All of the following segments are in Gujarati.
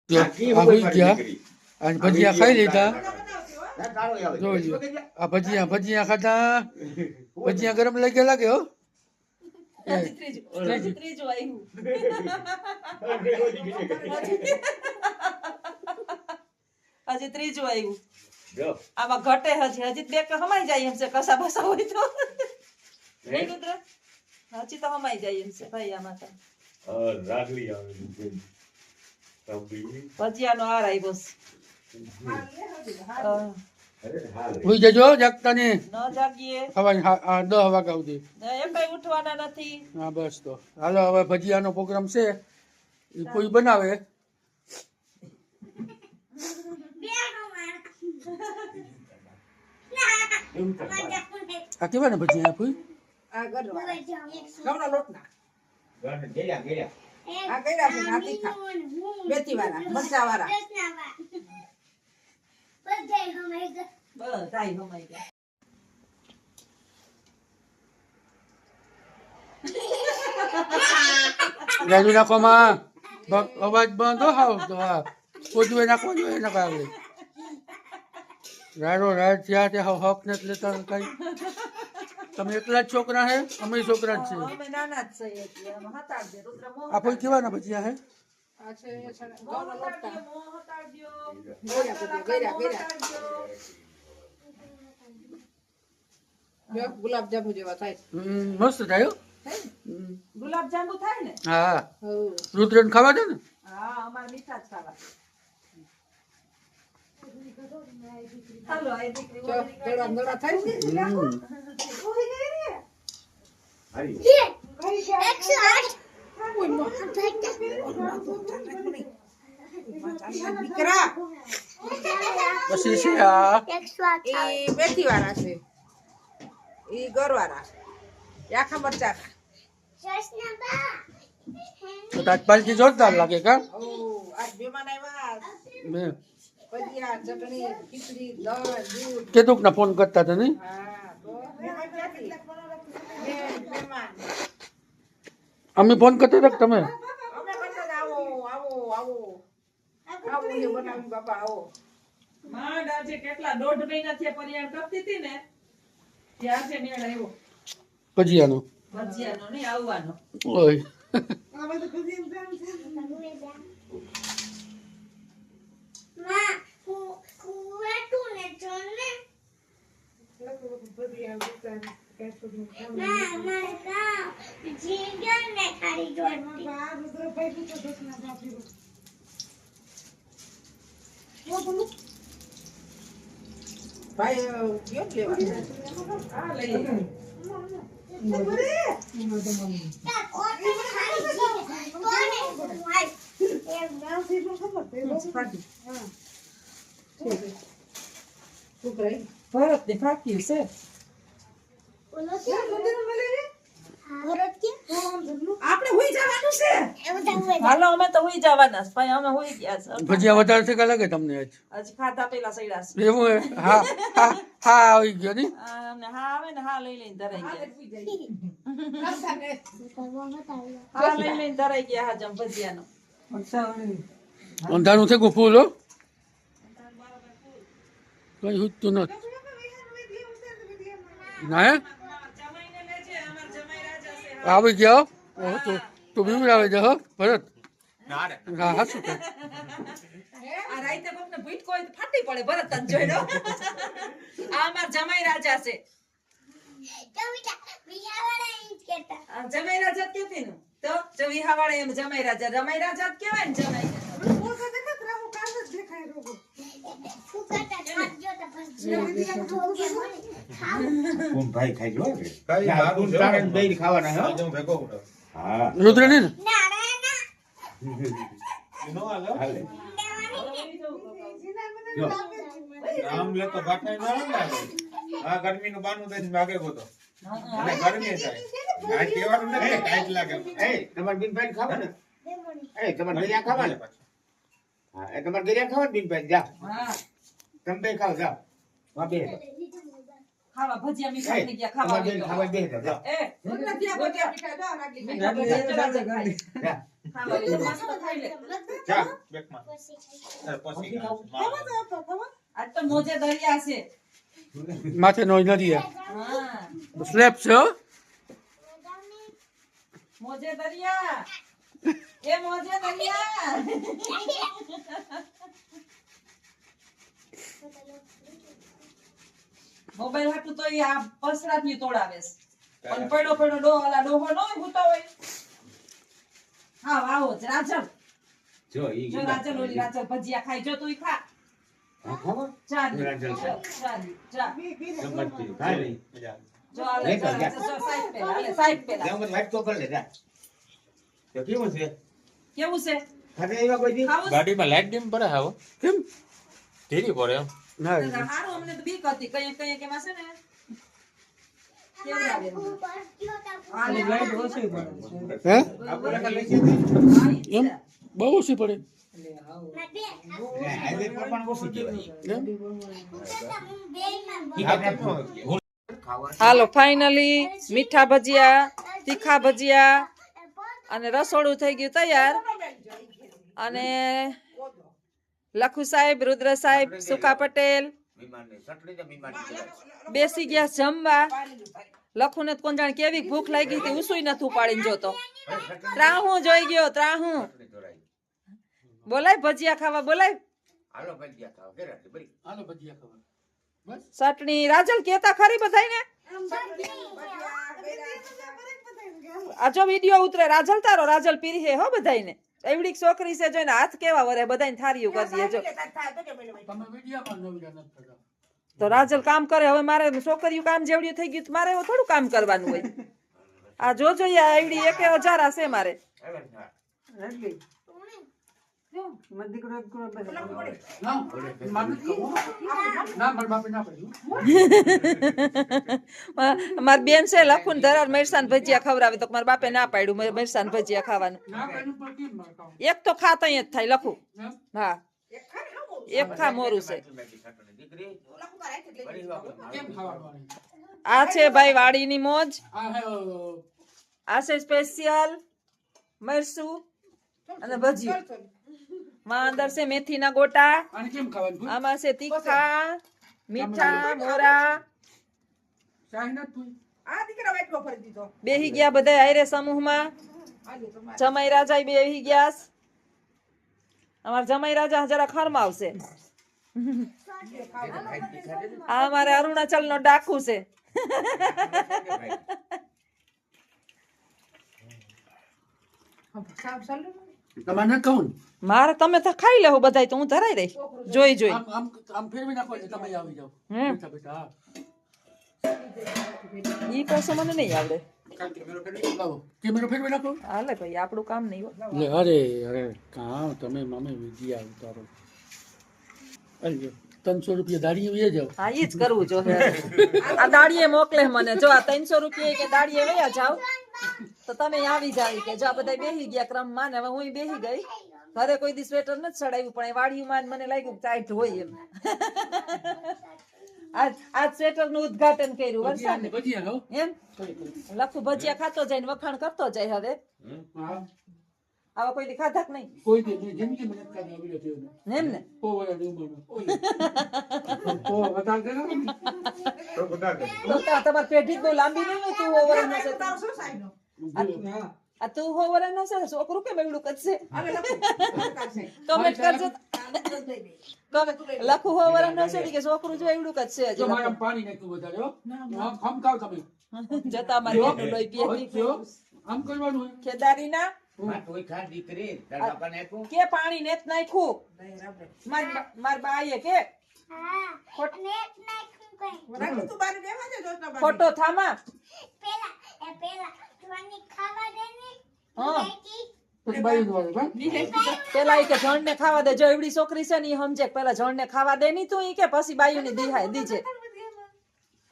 જો આ હોઈ ગયા અને ભજીયા ખાઈ લીધા. જોજો આ ભજીયા ખાધા. ભજીયા ગરમ લાગે હો. હજી ત્રીજું આવ્યું. આમાં ઘટે હજી બે હમાઈ જાય એમ છે. કસા બસા હોય તો નહીં રુદ્ર, હજી તો હમાઈ જાય એમ છે ભાઈ. આમાં તો ભજીયાનો હાર આવ્યો છે. હોઈ જજો જાગતા ને. ન જાગીએ સવારે 10 વાગ્યા સુધી. એમ કઈ ઉઠવાના નથી. હા બસ તો હાલો હવે ભજીયાનો પ્રોગ્રામ છે એ કોઈ બનાવે. આ કેવા ને ભજીયા કોઈ ઘઉંના લોટના આ કર્યા છે ના તીખા મેથી વાળા મરચા વાળા બધાય હમાઈ ગયા. રાજુ નાખવામાં અવાજ બંધ હો હાવ તો હા કોઈ નાખવો જોઈએ નાખવા આગળ રાડો રાડ થયા તે હક ને લેતા કઈ. તમે એકલા જ છોકરા હે? અમે છોકરા જ છીએ. અમે નાના જ છીએ એટલે અમે હતાડજે. રુદ્ર મોહ આ કોઈ કેવાના ભજીયા હે? આ છે ઘઉંના લોટના મોહ હતાડજો. ગેરા ગુલાબ જાંબુ જેવા થાય મસ્ત થાય હો. ગુલાબ જાંબુ થાય ને. હા રુદ્રને ખાવા દે ને. હા અમારે મીઠા જ ખાવા. હાલો આ દીકરી ગળા ગળા થાય ને દીકરા પછી છે આ ઈ મેથી વાળા છે ઈ ગરવાળા આખા મરચાના તો તાજપાલજી જોરદાર લાગે કા. ઓ આજ મહેમાન આવ્યા બે ભજીયા ચટણી ખીચડી દહીં દૂધ કેતુક ના ફોન કરતા હતા નહીં. હા તો મહેમાન ક્યાંથી? મહેમાન અમે ફોન કરતા હતા કે તમે? અમે કરતા આવો આવો આવો આવો એ બનાવી બાપા આવો માંડ આજે કેટલા 1.5 મહિનાથી પરિયાણ કરતી હતી ને ત્યાં છે મેળ આવ્યો ભજીયાનો ભજીયાનો નહીં આવવાનો. ઓય ભાઈ ગયો લેવા આ લઈ ભરત ને ફાક્યું છે. આપણે હુઈ જવાનું છે હાલો અમે તો હુઈ જવાના છે ભાઈ. અમે હુઈ ગયા છે. ભજીયા વધારે છે કે લાગે તમને આજ? હજી ખાધા પેલા સૈડા છે. એવું હે? હા હા હા આવી ગયો નહીં. અમને હા આવે ને હા લઈ લઈને ધરાઈ ગયા. અંધારું હા લઈ લઈને ધરાઈ ગયા. હા જમ ભજીયાનો અંધારું છે ફૂલ હો. કઈ હુજતું નથી ના હે? જમાઈને લેજે. અમાર જમાઈ રાજા છે. આવી ગયા હો. તું બીવડાવે છે હો ભરત. હા હા શું આ રાઈતે કોકને ભૂટકો હોય તો ફાટી પડે. ભરત તને જોઈ લો. આ અમાર જમાઈ રાજા છે. આ જમાઈ રાજા જ કેતી ને તો જો વિહાવાળા એમ જમાઈ રાજા જ કહેવાય ને જમાઈ. કોણ ભાઈ ખાઈ જો કે આદુન તારણ બેય ખાવાના હો જો ભેગો ઉડો હા રુદ્ર ને નો હાલે જો આમ લે તો બાટાઈ ના લાગે આ ગરમી નું બાનું દઈને ભાગે ગોતો અને ગરમી થાય આ કેવાનું નથી ટાઈટ લાગે એ તમાર બિન ભાઈ ખાવા ને એ તમાર ગરિયા ખાવા ને હા એ તમાર ગરિયા ખાવા બિન ભાઈ જા હા તમે બે ખાવ જાઓ વા બે ખાવા ભજીયા મીઠા થઈ ગયા ખાવા તમારી બેન ખાવા દે તો જાઓ. એ ભજીયા ભજીયા મીઠા દો નાખી મીઠા ભજીયા ચલા જાય જા. ખાવા દે મસ્ત ખાઈ લે જા બેકમાં અરે પછી ખાવ. આજ તો મોજે દરિયા છે માથે નો નથી હા સ્લેબ છે હો. મોજે દરિયા એ મોજે દરિયા મોબાઈલ હાટું તો ઈ આ પસરાતની તોડાવે છે પણ પડો પડો ડોહો નો હોતો હોય હા આવો જ રાજલ જો ઈ જો રાજલ ઓલી રાજલ ભજીયા ખાઈ જો તું ખા ખાવા ચાલી રાજલ ખા. ચા સમજતી ખાઈ લઈ મજા જો આલે નહીં તો જા. જો સાઈડ પેલા આલે સાઈડ પેલા જાવ મત વાટ તો કર લે જા. તો કેવું છે કેવું છે ખાતે આવ્યા કોઈ દી ખાવું છે? ગાડીમાં લાઈટ ડીમ પડે હાવ કેમ ધીરી પડે એમ ના હારું અમને તો બીક હતી કઈ કેમાં છે ને કેવડાવે આલે લાઈટ ઓછી પડે હે આપણે કઈ લઈ જતી એમ બહુ ઓછી પડે હાઈવે પર પણ ઓછી કહેવાય. એમ? ઈ આપણે ખાવા હાલો ફાઇનલી મીઠા ભજીયા તીખા ભજીયા અને રસોડું થઈ ગયું તૈયાર અને લખુ સાહેબ રુદ્ર સાહેબ સુકા પટેલ વિમાનની ચટણી તો વિમાનની કહેવાય. બેસી ગયા જમવા લખુને તો કોણ જાણે કેવી ભૂખ લાગી હતી ઉસુય નથી ઉપાડીને જોતો ત્રાહું જોઈ ગયો ત્રાહું ચટણી ધોરાઈ. બોલાય ભજીયા ખાવા બોલાય હાલો ભજીયા ખાવા ઘરે આટલી બરી. હાલો ભજીયા ખાવા બસ ચટણી રાજલ કેતા ખરી બધાયને આ જો વિડિયો ઉતરે રાજલ તારો રાજલ પીરી હે હો બધાયને એવડી છોકરી છે જોઈને હાથ કેવા વરે બધાને થારીયું કરી દે જો તમે મીડિયામાં નવીરા નથી કરતા તો રાજલ કામ કરે હવે મારે છોકરીયું કામ જેવડ્યું થઈ ગયું તો મારે એવું થોડું કામ કરવાનું હોય આ જો જોઈએ આ એવડી 1000 હશે મારે હવે હા. ના માન કહો ના મારા બાપે ના પડ્યું માર બેન છે લખુન ધરાર મરસાન ભજીયા ખવડાવે તો મારા બાપે ના પાડ્યું મરસાન ભજીયા ખાવાનું ના પડ્યું પણ કેમ માર ખાવ એક તો ખાતા જ થાય લખું એમ? હા એક ખા મોરું છે ચટણી દીકરી બરી વાપરો. કેમ ખાવાનું આ છે ભાઈ વાડીની મોજ આ હે આ છે સ્પેશિયલ મરસું અને ભજીયું માં અંદર છે મેથીના ગોટા આને કેમ ખાવાનું આમાં છે તીખા મીઠા મોરા ચાય ના તું આ દીકરા વાટકો ફરી દીધો બેહી ગયા બધા હારે સમૂહમાં આલે તમારે જમાઈ રાજા બેહી ગયા છે. અમાર જમાઈ રાજા જરા ખરમાં આવશે આ અમારે અરુણાચલ નો ડાકુ છે સાબ ચાલુ તમારે ન કહું મારે તમે તો ખાઈ લેવું બધાય તો હું ધરાઈ રહી જોઈ જોઈ આમ આમ આમ ફેરવી નાખો એટલે તમે આવી જાઓ હમ. બેઠા બેઠા હા ઈ પાછો મને નહીં આવડે લાવો કેમેરો ફેરવી નાખો હાલે ભાઈ આપણું કામ નહીં હો. લે અરે અરે કાં તમે મામે વિધિયા ઉતારો અરે 300 રૂપિયા દાડીએ વહી જાઓ હા ઈ જ કરવું જો આ દાડીએ મોકલે મને જો આ 300 રૂપિયા કે દાડીએ વયા જાવ તો તમે આવી જાવી કે જો આ બધા બેહી ગયા ક્રમમાં ને હવે હું બેહી ગઈ ઘરે કોઈ દી સ્વેટર નથી ચડાવ્યું પણ એ વાડીમાં મને લાગ્યું ટાઈટ હોય એમ આજ સ્વેટર નું ઉદ્ઘાટન કર્યું વરસાદ ભજીયા ભજીયા ખાઓ એમ લખું ભજીયા ખાતો જાય ને વખાણ કરતો જાય હવે હા આવા કોઈ દી ખાધા કે નહીં કોઈ દી નહીં જિંદગી મને કાઢી આવી રહ્યો છે એમ ને પોવરા ઉમરનો ઓ બતા દે તો બધા દે. તો તમારી પેઢી બહુ લાંબી નહીં હોય તું હોવર ન છે તારો શું સાઈનો આ તું હોવર ન છે છોકરું કેમ એવડું કરશે આલે લખો કમેન્ટ કરજો લખું હોવર ન છે કે છોકરું જો એવડું કરશે જો મારા પાણી નાખ્યું વધારે હો આમ ખમ ખાવ તમે જતા મારી બેનું લોહી પીએ જો આમ કરવાનું હોય ખેદારી ના માં તોય ખા દીકરી તારા બાપાને આપું. કે પાણી નેત નાખ્યું માર બાઈએ કે રાખી તું બારે બેવા દે જોતા બારે ખોટો થામા હા પછી બાઈ દોડે બસ પેલા ઈ કે જણ ને ખાવા દે જો એવડી છોકરી છે ને ઈ સમજે કે પેલા જણ ને ખાવા દે ની તું ઈ કે પછી બાયું ની દીહાય દીજે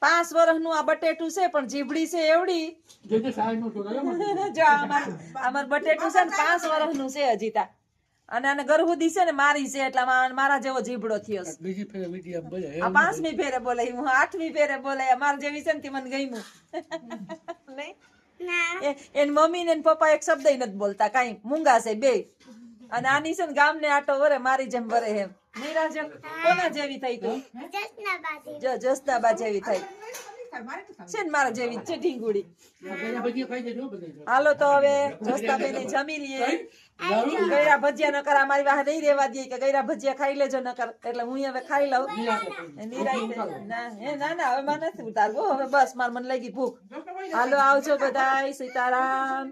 5 વર્ષનું આ બટેટું છે પણ જીભડી છે એવડી જે જે સાહેબ નો છોકરો મને જો અમાર બટેટું છે ને 5 વર્ષનું છે હજી તા અને આને ગરહુદી છે ને મારી છે એટલે મારા જેવો જીભડો થયો છે. બીજી ફેરે મીડિયમ બોલે આ 5મી ફેરે બોલાય, હું 8મી ફેરે બોલાય. માર જેવી છે ને તે મને ગમ્યું નહીં. એન મમ્મી ને એન પપ્પા એક શબ્દ નથી બોલતા, કાંઈ મૂંગા છે બે. અને આની છે ને ગામ ને આટો વરે મારી જેમ વરે એમ. મીરા જેમ કોના જેવી થઈ તું? જો જસનાબા જેવી થઈ છે ને, મારા જેવી જ છે ઢીંગુડી. ભજીયા ખાઈ જજો બધા. હાલો તો હવે જસનાબેને જમી લઈએ. ગયરા ભજીયા નકર અમારી વાહ નહીં રેવા દે કે ગયરા ભજીયા ખાઈ લેજો નકર, એટલે હું હવે ખાઈ લઉં. ના ના હવે મને નથી ઉતારવું, હવે બસ માર મને લાગી ભૂખ. હાલો આવજો બધાય, સીતારામ.